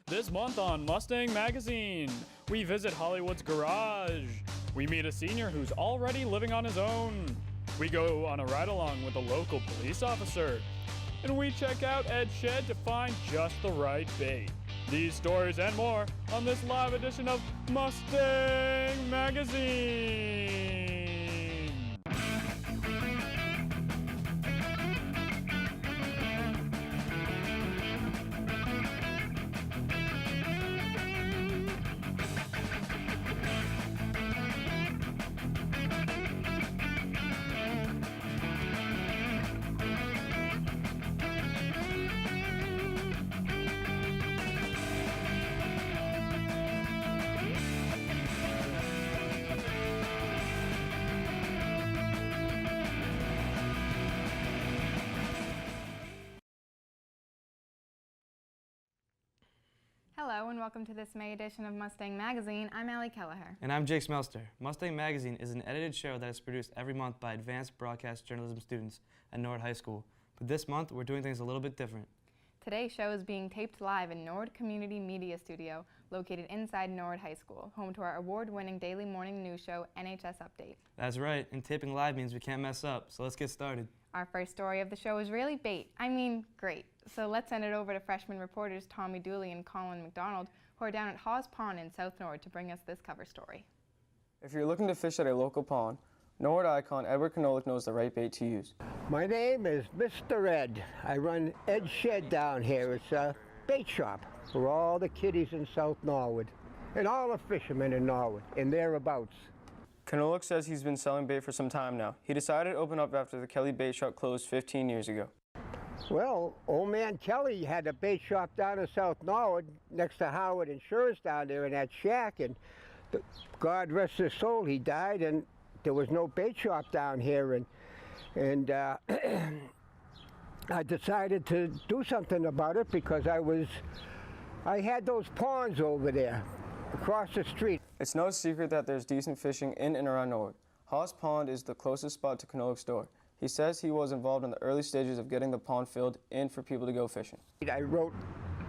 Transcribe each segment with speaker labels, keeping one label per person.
Speaker 1: This month on Mustang Magazine, we visit Hollywood's garage. We meet a senior who's already living on his own. We go on a ride-along with a local police officer. And we check out Ed's shed to find just the right bait. These stories and more on this live edition of Mustang Magazine.
Speaker 2: Hello and welcome to this May edition of Mustang Magazine. I'm Allie Kelleher.
Speaker 3: And I'm Jake Smelster. Mustang Magazine is an edited show that is produced every month by advanced broadcast journalism students at Norwood High School. But this month, we're doing things a little bit different.
Speaker 2: Today's show is being taped live in Norwood Community Media Studio, located inside Norwood High School, home to our award-winning daily morning news show, NHS Update.
Speaker 3: That's right, and taping live means we can't mess up, so let's get started.
Speaker 2: Our first story of the show is really bait. I mean, great. So let's send it over to freshman reporters Tommy Dooley and Colin McDonald, who are down at Hawes Pond in South Norwood to bring us this cover story.
Speaker 4: If you're looking to fish at a local pond, Norwood icon Edward Knolik knows the right bait to use.
Speaker 5: My name is Mr. Ed. I run Ed's Shed down here. It's a bait shop for all the kiddies in South Norwood and all the fishermen in Norwood and thereabouts.
Speaker 4: Knolik says he's been selling bait for some time now. He decided to open up after the Kelly bait shop closed 15 years ago.
Speaker 5: Well, old man Kelly had a bait shop down in South Norwood next to Howard Insurance down there in that shack, and God rest his soul, he died, and there was no bait shop down here, and I decided to do something about it because I had those ponds over there across the street.
Speaker 4: It's no secret that there's decent fishing in and around Norwood. Hawes Pond is the closest spot to Knolik's store. He says he was involved in the early stages of getting the pond filled in for people to go fishing.
Speaker 5: I wrote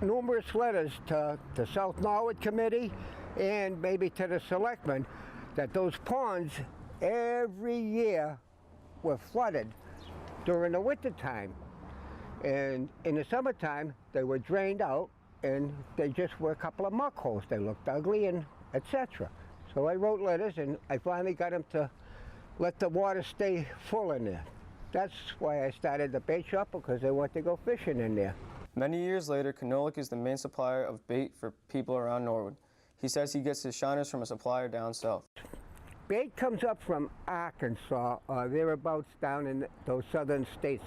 Speaker 5: numerous letters to the South Norwood Committee and maybe to the selectmen that those ponds every year were flooded during the winter time. And in the summertime, they were drained out and they just were a couple of muck holes. They looked ugly and etc. So I wrote letters and I finally got them to let the water stay full in there. That's why I started the bait shop, because they want to go fishing in there.
Speaker 4: Many years later, Knolik is the main supplier of bait for people around Norwood. He says he gets his shiners from a supplier down south.
Speaker 5: Bait comes up from Arkansas or thereabouts down in those southern states,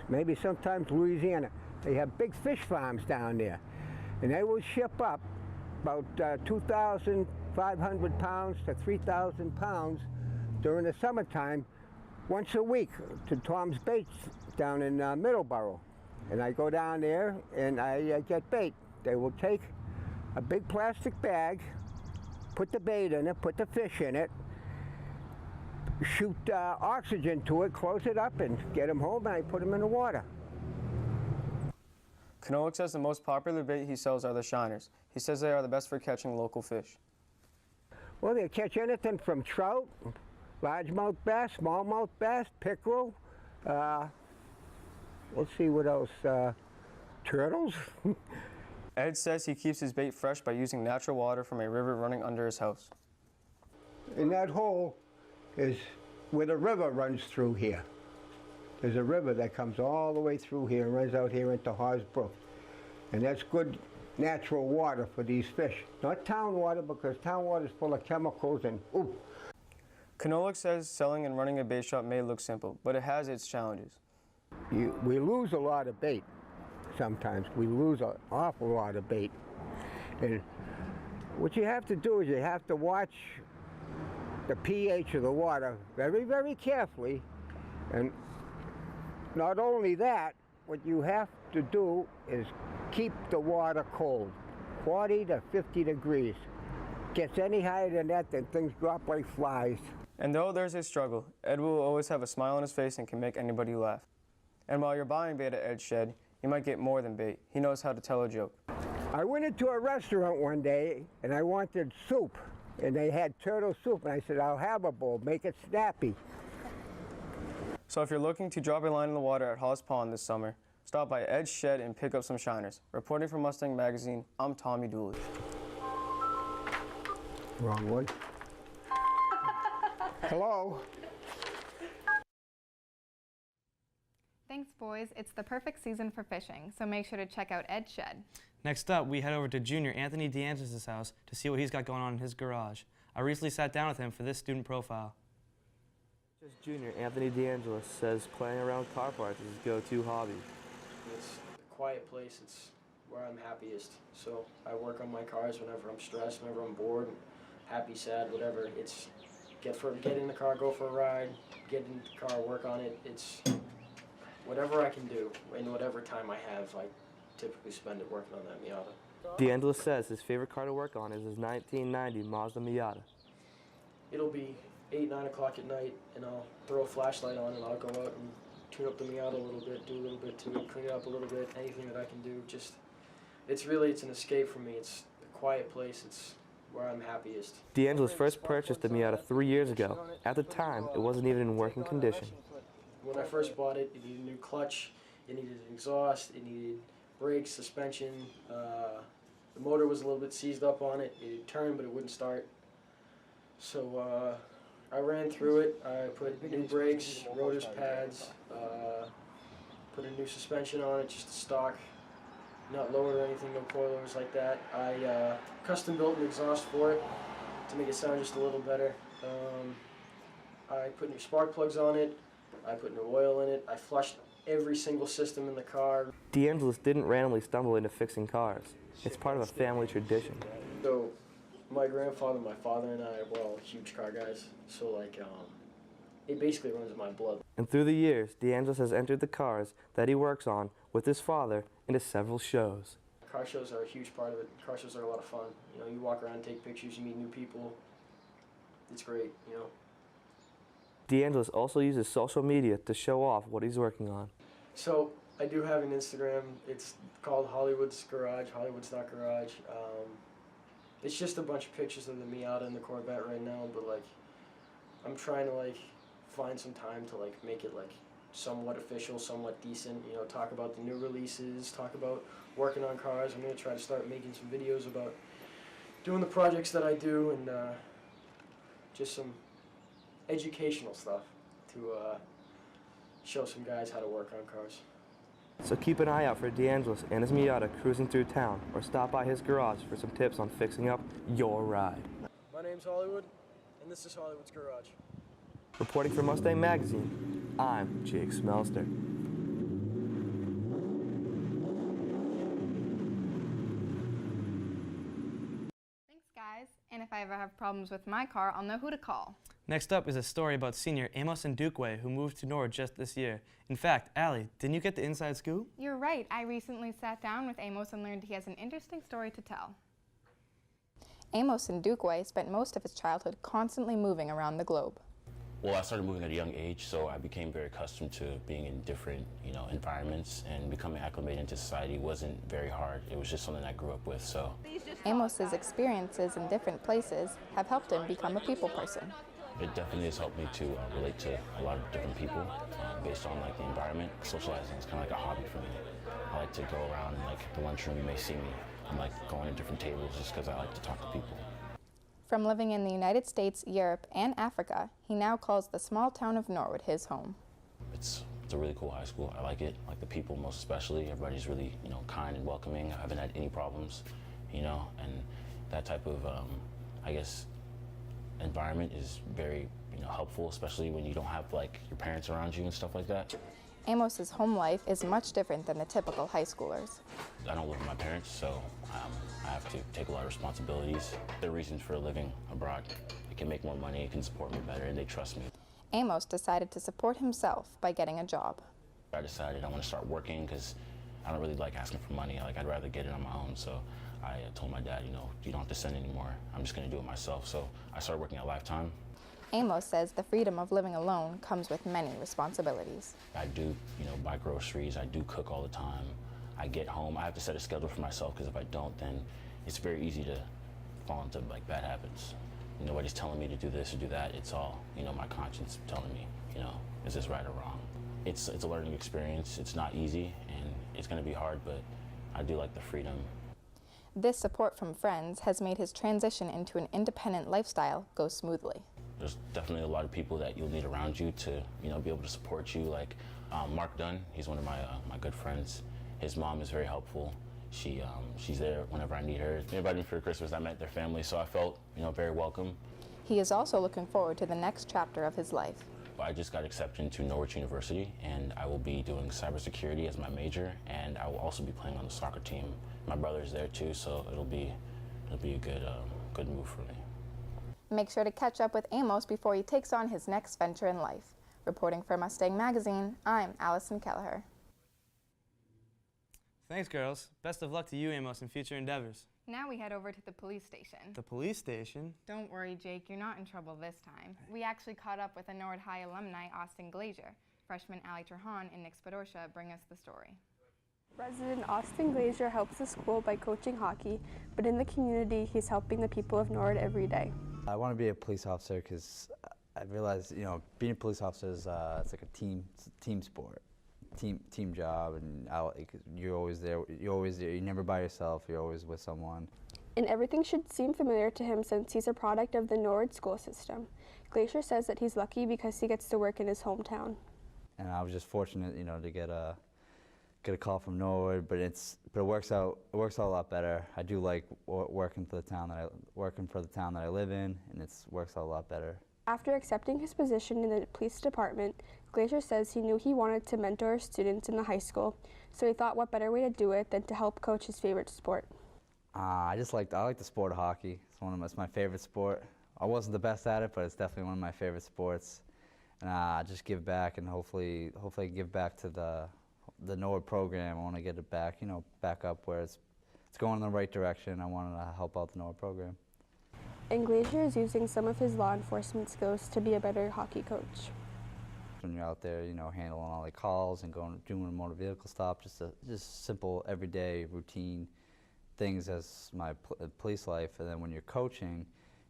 Speaker 5: maybe sometimes Louisiana. They have big fish farms down there, and they will ship up about 2,500 pounds to 3,000 pounds during the summertime once a week to Tom's Baits down in Middleborough. And I go down there and I get bait. They will take a big plastic bag, put the bait in it, put the fish in it, shoot oxygen to it, close it up, and get them home, and I put them in the water.
Speaker 4: Knolik says the most popular bait he sells are the shiners. He says they are the best for catching local fish.
Speaker 5: Well, they catch anything from trout, largemouth bass, smallmouth bass, pickerel, let's see what else, turtles.
Speaker 4: Ed says he keeps his bait fresh by using natural water from a river running under his house.
Speaker 5: And that hole is where the river runs through here. There's a river that comes all the way through here and runs out here into Hawes Brook. And that's good natural water for these fish. Not town water, because town water is full of chemicals and ooh.
Speaker 4: Knolik says selling and running a bait shop may look simple, but it has its challenges.
Speaker 5: We lose a lot of bait. Sometimes we lose an awful lot of bait. And what you have to do is you have to watch the pH of the water very, very carefully. And not only that, what you have to do is keep the water cold, 40 to 50 degrees. Gets any higher than that, then things drop like flies.
Speaker 4: And though there's a struggle, Ed will always have a smile on his face and can make anybody laugh. And while you're buying bait at Ed's Shed, you might get more than bait. He knows how to tell a joke.
Speaker 5: I went into a restaurant one day and I wanted soup, and they had turtle soup, and I said, I'll have a bowl, make it snappy.
Speaker 4: So if you're looking to drop a line in the water at Hawes Pond this summer, stop by Ed's Shed and pick up some shiners. Reporting for Mustang Magazine, I'm Tommy Dooley.
Speaker 5: Wrong one. Hello?
Speaker 2: Thanks, boys. It's the perfect season for fishing, so make sure to check out Ed's Shed.
Speaker 3: Next up, we head over to Junior Anthony DeAngelis' house to see what he's got going on in his garage. I recently sat down with him for this student profile. Junior Anthony DeAngelis says playing around with car parts is his go-to hobby.
Speaker 6: It's a quiet place. It's where I'm happiest. So I work on my cars whenever I'm stressed, whenever I'm bored, happy, sad, whatever. It's get in the car, go for a ride, get in the car, work on it. It's whatever I can do in whatever time I have. I typically spend it working on that Miata.
Speaker 3: DeAngelis says his favorite car to work on is his 1990 Mazda Miata.
Speaker 6: It'll be 8, 9 o'clock at night, and I'll throw a flashlight on and I'll go out and tune up the Miata a little bit, do a little bit to it, clean it up a little bit, anything that I can do. Just, it's an escape for me. It's a quiet place. It's where I'm happiest.
Speaker 3: DeAngelis first purchased the Miata 3 years ago. At the time, it wasn't even in working condition.
Speaker 6: When I first bought it, it needed a new clutch, it needed an exhaust, it needed brakes, suspension. The motor was a little bit seized up on it. It turned, but it wouldn't start. So I ran through it. I put new brakes, rotors, pads, put a new suspension on it, just a stock, not lowered or anything, no coilovers like that. I custom built an exhaust for it to make it sound just a little better. I put new spark plugs on it. I put new oil in it. I flushed every single system in the car.
Speaker 3: DeAngelis didn't randomly stumble into fixing cars. It's part of a family tradition.
Speaker 6: So my grandfather, my father, and I were all huge car guys. So like, it basically runs in my blood.
Speaker 3: And through the years, DeAngelis has entered the cars that he works on with his father into several shows.
Speaker 6: Car shows are a huge part of it. Car shows are a lot of fun. You know, you walk around, take pictures, you meet new people. It's great, you know.
Speaker 3: DeAngelis also uses social media to show off what he's working on.
Speaker 6: So I do have an Instagram. It's called Hollywood's Garage, Hollywood's.garage. It's just a bunch of pictures of the Miata and the Corvette right now, but like, I'm trying to like find some time to like make it like somewhat official, somewhat decent, you know, talk about the new releases, talk about working on cars. I'm going to try to start making some videos about doing the projects that I do, and just some educational stuff to show some guys how to work on cars.
Speaker 3: So keep an eye out for DeAngelis and his Miata cruising through town, or stop by his garage for some tips on fixing up your ride.
Speaker 6: My name's Hollywood, and this is Hollywood's Garage.
Speaker 3: Reporting for Mustang Magazine, I'm Jake Smelster.
Speaker 2: Thanks, guys. And if I ever have problems with my car, I'll know who to call.
Speaker 3: Next up is a story about senior Amos and Dukeway, who moved to Norwood just this year. In fact, Allie, didn't you get the inside scoop?
Speaker 2: You're right. I recently sat down with Amos and learned he has an interesting story to tell. Amos and Dukeway spent most of his childhood constantly moving around the globe.
Speaker 7: Well, I started moving at a young age, so I became very accustomed to being in different, environments, and becoming acclimated into society wasn't very hard. It was just something I grew up with, so.
Speaker 2: Amos's experiences in different places have helped him become a people person.
Speaker 7: It definitely has helped me to relate to a lot of different people based on the environment. Socializing is kind of like a hobby for me. I like to go around in the lunchroom. You may see me. I'm going to different tables just because I like to talk to people.
Speaker 2: From living in the United States, Europe, and Africa, he now calls the small town of Norwood his home.
Speaker 7: It's a really cool high school. I like it. Like the people most especially. Everybody's really kind and welcoming. I haven't had any problems, and that type of environment is very helpful, especially when you don't have your parents around you and stuff like that.
Speaker 2: Amos's home life is much different than the typical high schoolers.
Speaker 7: I don't live with my parents, so I have to take a lot of responsibilities. There are reasons for living abroad. I can make more money, it can support me better, and they trust me.
Speaker 2: Amos decided to support himself by getting a job.
Speaker 7: I decided I want to start working because I don't really like asking for money. I'd rather get it on my own. So I told my dad, you don't have to send anymore. I'm just going to do it myself. So I started working at Lifetime.
Speaker 2: Amos says the freedom of living alone comes with many responsibilities.
Speaker 7: I do, buy groceries. I do cook all the time. I get home, I have to set a schedule for myself, because if I don't, then it's very easy to fall into like bad habits. Nobody's telling me to do this or do that. It's all, my conscience telling me, is this right or wrong? It's a learning experience. It's not easy, and it's going to be hard, but I do like the freedom.
Speaker 2: This support from friends has made his transition into an independent lifestyle go smoothly.
Speaker 7: There's definitely a lot of people that you'll need around you to, be able to support you. Like Mark Dunn, he's one of my good friends. His mom is very helpful. She's there whenever I need her. They invited me for Christmas. I met their family, so I felt, very welcome.
Speaker 2: He is also looking forward to the next chapter of his life.
Speaker 7: I just got accepted into Norwich University, and I will be doing cybersecurity as my major, and I will also be playing on the soccer team. My brother's there too, so it'll be a good move for me.
Speaker 2: Make sure to catch up with Amos before he takes on his next venture in life. Reporting for Mustang Magazine, I'm Allison Kelleher.
Speaker 3: Thanks, girls. Best of luck to you, Amos, in future endeavors.
Speaker 2: Now we head over to the police station.
Speaker 3: The police station?
Speaker 2: Don't worry, Jake, you're not in trouble this time. We actually caught up with a Norwood High alumni, Austin Glazier. Freshman Ali Turhan and Nick Spadorcia bring us the story.
Speaker 8: Resident Austin Glazier helps the school by coaching hockey, but in the community, he's helping the people of Norwood every day.
Speaker 9: I want to be a police officer because I realize, being a police officer is it's like a team sport, team job, and you're always there. You're never by yourself. You're always with someone.
Speaker 8: And everything should seem familiar to him since he's a product of the Norwood school system. Glazier says that he's lucky because he gets to work in his hometown.
Speaker 9: And I was just fortunate, to get a call from Norwood, but it works out a lot better. I do like working for the town that I live in, and it works out a lot better.
Speaker 8: After accepting his position in the police department, Glazier says he knew he wanted to mentor students in the high school, so he thought what better way to do it than to help coach his favorite sport.
Speaker 9: I like the sport of hockey. It's my favorite sport. I wasn't the best at it, but it's definitely one of my favorite sports. And just give back, and hopefully give back to the Norwood program. I want to get it back, back up where it's going in the right direction. I want to help out the Norwood program.
Speaker 8: And Glazier is using some of his law enforcement skills to be a better hockey coach.
Speaker 9: When you're out there, handling all the calls and doing a motor vehicle stop, just simple everyday routine things as my police life. And then when you're coaching,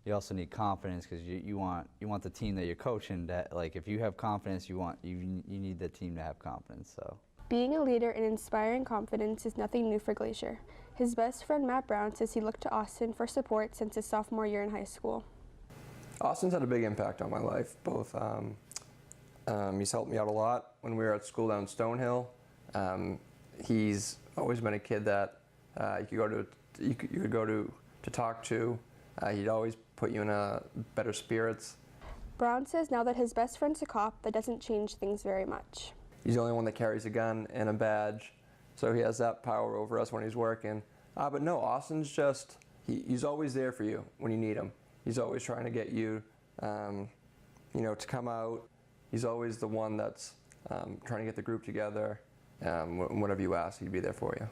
Speaker 9: you also need confidence because you want the team that you're coaching that, like, if you have confidence, you need the team to have confidence. So.
Speaker 8: Being a leader and inspiring confidence is nothing new for Glazier. His best friend Matt Brown says he looked to Austin for support since his sophomore year in high school.
Speaker 10: Austin's had a big impact on my life. Both, he's helped me out a lot when we were at school down Stonehill. He's always been a kid that you could go to talk to. He'd always put you in better spirits.
Speaker 8: Brown says now that his best friend's a cop, that doesn't change things very much.
Speaker 10: He's the only one that carries a gun and a badge, so he has that power over us when he's working. But no, Austin's just, he's always there for you when you need him. He's always trying to get you, to come out. He's always the one that's trying to get the group together. Whatever you ask, he'd be there for you.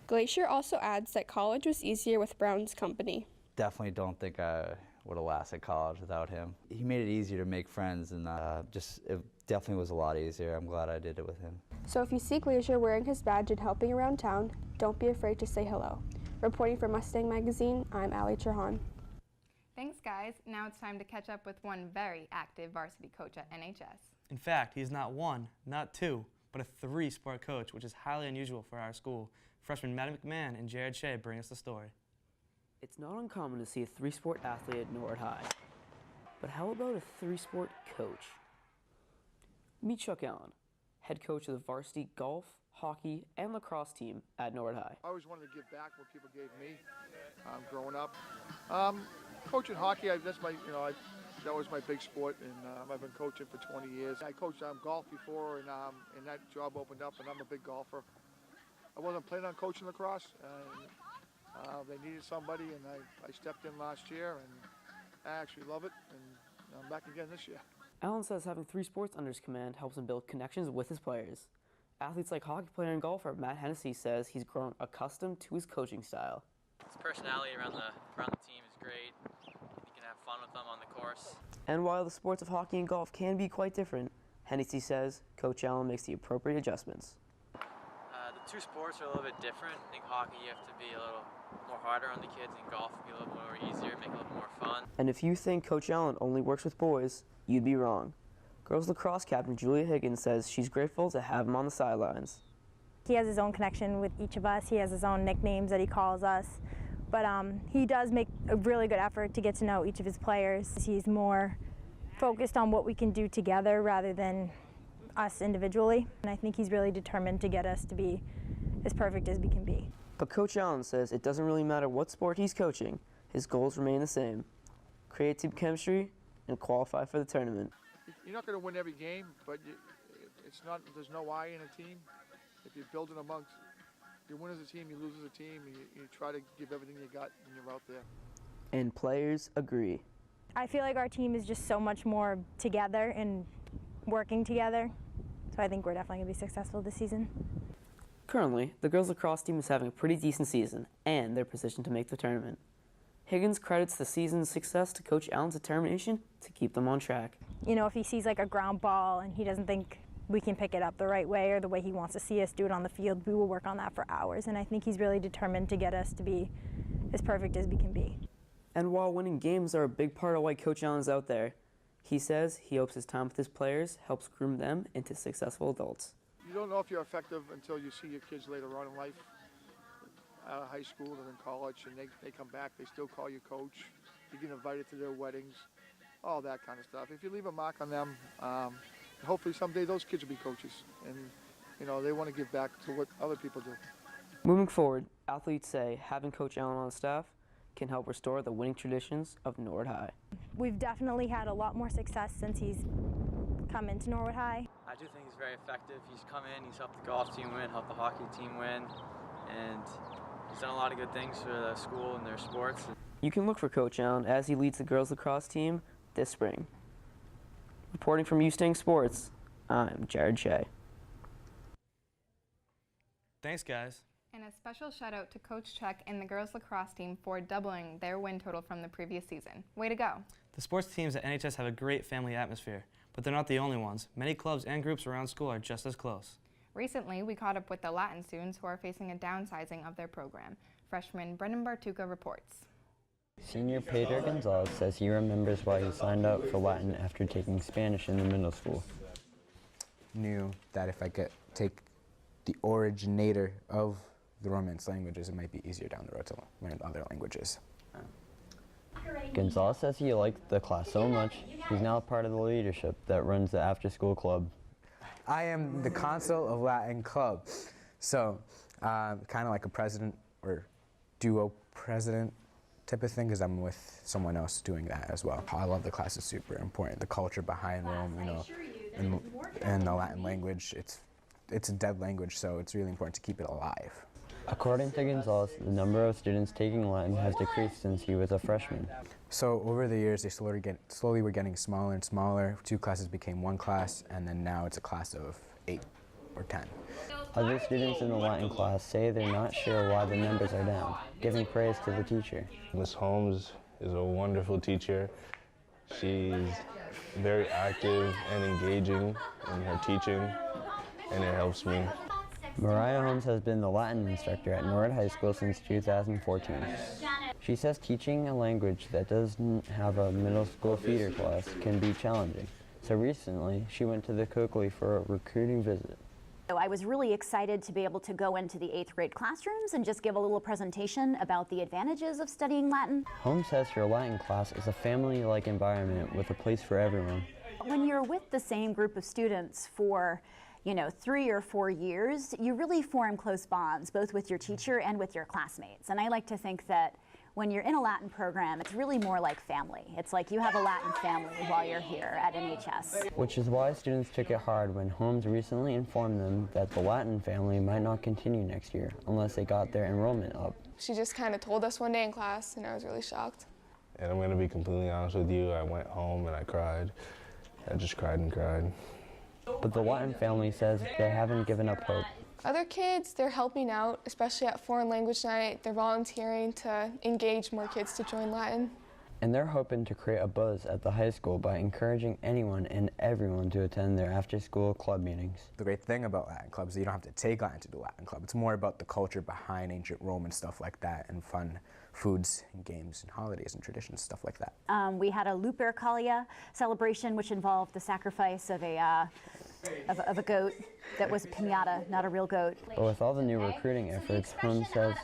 Speaker 8: Glazier also adds that college was easier with Brown's company.
Speaker 9: Definitely don't think I would have lasted college without him. He made it easier to make friends, and it definitely was a lot easier. I'm glad I did it with him.
Speaker 8: So if you see Glazier wearing his badge and helping around town, don't be afraid to say hello. Reporting for Mustang Magazine, I'm Ali Turhan.
Speaker 2: Thanks, guys. Now it's time to catch up with one very active varsity coach at NHS.
Speaker 3: In fact, he's not one, not two, but a three-sport coach, which is highly unusual for our school. Freshman Matt McMahon and Jared Shea bring us the story.
Speaker 11: It's not uncommon to see a three-sport athlete at Norwood High. But how about a three-sport coach? Meet Chuck Allen, head coach of the varsity golf, hockey, and lacrosse team at Norwood High.
Speaker 12: I always wanted to give back what people gave me growing up. Coaching hockey, that was my big sport, and I've been coaching for 20 years. I coached golf before, and that job opened up, and I'm a big golfer. I wasn't planning on coaching lacrosse. They needed somebody, and I stepped in last year, and I actually love it, and I'm back again this year.
Speaker 11: Allen says having three sports under his command helps him build connections with his players. Athletes like hockey player and golfer Matt Hennessy says he's grown accustomed to his coaching style.
Speaker 13: His personality around the team is great. You can have fun with them on the course.
Speaker 11: And while the sports of hockey and golf can be quite different, Hennessy says Coach Allen makes the appropriate adjustments.
Speaker 13: The two sports are a little bit different. I think hockey, you have to be a little more harder on the kids, and golf would be a little more easier, make it a little more fun.
Speaker 11: And if you think Coach Allen only works with boys, you'd be wrong. Girls lacrosse captain Julia Higgins says she's grateful to have him on the sidelines.
Speaker 14: He has his own connection with each of us. He has his own nicknames that he calls us. But he does make a really good effort to get to know each of his players. He's more focused on what we can do together rather than us individually. And I think he's really determined to get us to be as perfect as we can be.
Speaker 11: But Coach Allen says it doesn't really matter what sport he's coaching. His goals remain the same. Create team chemistry and qualify for the tournament.
Speaker 12: You're not going to win every game, but there's no I in a team. If you're building amongst, you win as a team, you lose as a team, and you try to give everything you got when you're out there.
Speaker 11: And players agree.
Speaker 14: I feel like our team is just so much more together and working together. So I think we're definitely going to be successful this season.
Speaker 11: Currently, the girls lacrosse team is having a pretty decent season, and they're positioned to make the tournament. Higgins credits the season's success to Coach Allen's determination to keep them on track.
Speaker 14: You know, if he sees like a ground ball and he doesn't think we can pick it up the right way or the way he wants to see us do it on the field, we will work on that for hours. And I think he's really determined to get us to be as perfect as we can be.
Speaker 11: And while winning games are a big part of why Coach Allen's out there, he says he hopes his time with his players helps groom them into successful adults.
Speaker 12: You don't know if you're effective until you see your kids later on in life, out of high school and in college, and they come back, they still call you coach. You get invited to their weddings, all that kind of stuff. If you leave a mark on them, hopefully someday those kids will be coaches, and you know they want to give back to what other people do.
Speaker 11: Moving forward, athletes say having Coach Allen on staff can help restore the winning traditions of Norwood High.
Speaker 14: We've definitely had a lot more success since he's come into Norwood High.
Speaker 13: I do think he's very effective. He's come in, he's helped the golf team win, helped the hockey team win, and he's done a lot of good things for the school and their sports.
Speaker 11: You can look for Coach Allen as he leads the girls lacrosse team this spring. Reporting from Mustang Sports, I'm Jared Shea.
Speaker 3: Thanks, guys.
Speaker 2: And a special shout out to Coach Chuck and the girls lacrosse team for doubling their win total from the previous season. Way to go.
Speaker 3: The sports teams at NHS have a great family atmosphere, but they're not the only ones. Many clubs and groups around school are just as close.
Speaker 2: Recently, we caught up with the Latin students who are facing a downsizing of their program. Freshman Brendan Bartuca reports.
Speaker 15: Senior Pedro Gonzalez says he remembers why he signed up for Latin after taking Spanish in the middle school.
Speaker 16: Knew that if I could take the originator of the Romance languages, it might be easier down the road to learn other languages.
Speaker 15: Gonzalez says he liked the class so much, he's now part of the leadership that runs the after-school club.
Speaker 16: I am the consul of Latin Club, so kind of like a president or duo president type of thing, because I'm with someone else doing that as well. I love the class, it's super important. The culture behind Rome, you know, and the Latin language, it's a dead language, so it's really important to keep it alive.
Speaker 15: According to Gonzalez, the number of students taking Latin has decreased since he was a freshman.
Speaker 16: So over the years, they slowly were getting smaller and smaller. 2 classes became 1 class, and then now it's a class of 8 or 10.
Speaker 15: Other students in the Latin class say they're not sure why the numbers are down, giving praise to the teacher.
Speaker 17: Ms. Holmes is a wonderful teacher. She's very active and engaging in her teaching, and it helps me.
Speaker 15: Mariah Holmes has been the Latin instructor at Norwood High School since 2014. She says teaching a language that doesn't have a middle school feeder class can be challenging. So recently, she went to the Coakley for a recruiting visit.
Speaker 18: So I was really excited to be able to go into the 8th grade classrooms and just give a little presentation about the advantages of studying Latin.
Speaker 15: Holmes says her Latin class is a family-like environment with a place for everyone.
Speaker 18: When you're with the same group of students for 3 or 4 years, you really form close bonds, both with your teacher and with your classmates. And I like to think that when you're in a Latin program, it's really more like family. It's like you have a Latin family while you're here at NHS.
Speaker 15: Which is why students took it hard when Holmes recently informed them that the Latin family might not continue next year unless they got their enrollment up.
Speaker 19: She just kind of told us one day in class, and I was really shocked.
Speaker 17: And I'm going to be completely honest with you, I went home and I cried. I just cried and cried.
Speaker 15: But the Latin family says they haven't given up hope.
Speaker 19: Other kids, they're helping out, especially at Foreign Language Night. They're volunteering to engage more kids to join Latin.
Speaker 15: And they're hoping to create a buzz at the high school by encouraging anyone and everyone to attend their after-school club meetings.
Speaker 16: The great thing about Latin clubs is you don't have to take Latin to do Latin club. It's more about the culture behind ancient Rome and stuff like that, and fun foods and games and holidays and traditions, stuff like that.
Speaker 18: We had a Lupercalia celebration, which involved the sacrifice of a goat that was a piñata, not a real goat.
Speaker 15: But with all the new recruiting efforts, Holmes says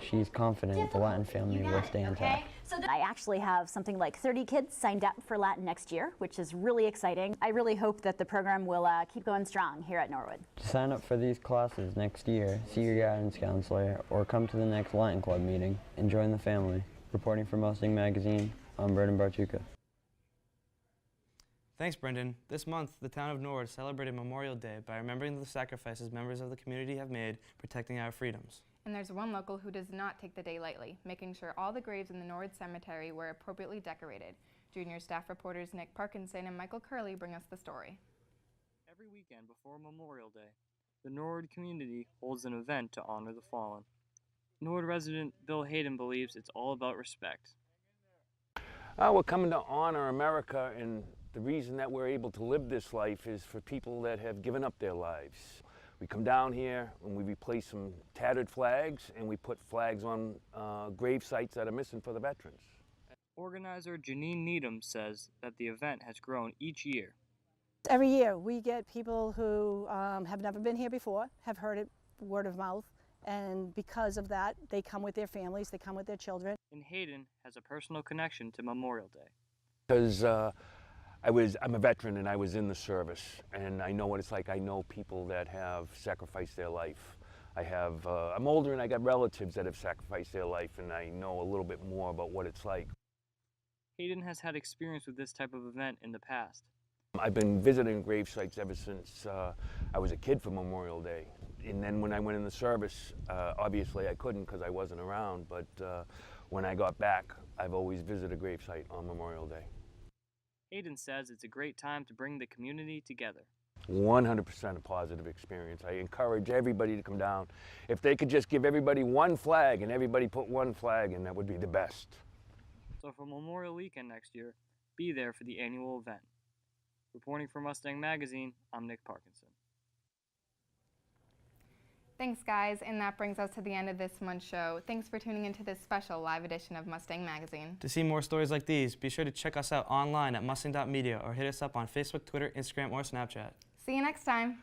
Speaker 15: she's confident the Latin family will stay intact.
Speaker 18: So I actually have something like 30 kids signed up for Latin next year, which is really exciting. I really hope that the program will keep going strong here at Norwood.
Speaker 15: To sign up for these classes next year, see your guidance counselor or come to the next Latin Club meeting and join the family. Reporting for Mustang Magazine, I'm Brendan Bartuca.
Speaker 3: Thanks, Brendan. This month, the town of Norwood celebrated Memorial Day by remembering the sacrifices members of the community have made protecting our freedoms.
Speaker 2: And there's one local who does not take the day lightly, making sure all the graves in the Norwood Cemetery were appropriately decorated. Junior staff reporters Nick Parkinson and Michael Curley bring us the story.
Speaker 1: Every weekend before Memorial Day, the Norwood community holds an event to honor the fallen. Norwood resident Bill Hayden believes it's all about respect.
Speaker 20: We're coming to honor America, and the reason that we're able to live this life is for people that have given up their lives. We come down here and we replace some tattered flags, and we put flags on grave sites that are missing for the veterans.
Speaker 1: Organizer Janine Needham says that the event has grown each year.
Speaker 21: Every year we get people who have never been here before, have heard it word of mouth, and because of that they come with their families, they come with their children.
Speaker 1: And Hayden has a personal connection to Memorial Day.
Speaker 20: Because I'm a veteran and I was in the service, and I know what it's like. I know people that have sacrificed their life. I'm older and I got relatives that have sacrificed their life, and I know a little bit more about what it's like.
Speaker 1: Hayden has had experience with this type of event in the past.
Speaker 20: I've been visiting grave sites ever since I was a kid for Memorial Day. And then when I went in the service, obviously I couldn't because I wasn't around, but when I got back, I've always visited a grave site on Memorial Day.
Speaker 1: Hayden says it's a great time to bring the community together.
Speaker 20: 100% a positive experience. I encourage everybody to come down. If they could just give everybody one flag and everybody put one flag in, that would be the best.
Speaker 1: So for Memorial Weekend next year, be there for the annual event. Reporting for Mustang Magazine, I'm Nick Parkinson.
Speaker 2: Thanks, guys, and that brings us to the end of this month's show. Thanks for tuning into this special live edition of Mustang Magazine.
Speaker 3: To see more stories like these, be sure to check us out online at mustang.media or hit us up on Facebook, Twitter, Instagram, or Snapchat.
Speaker 2: See you next time.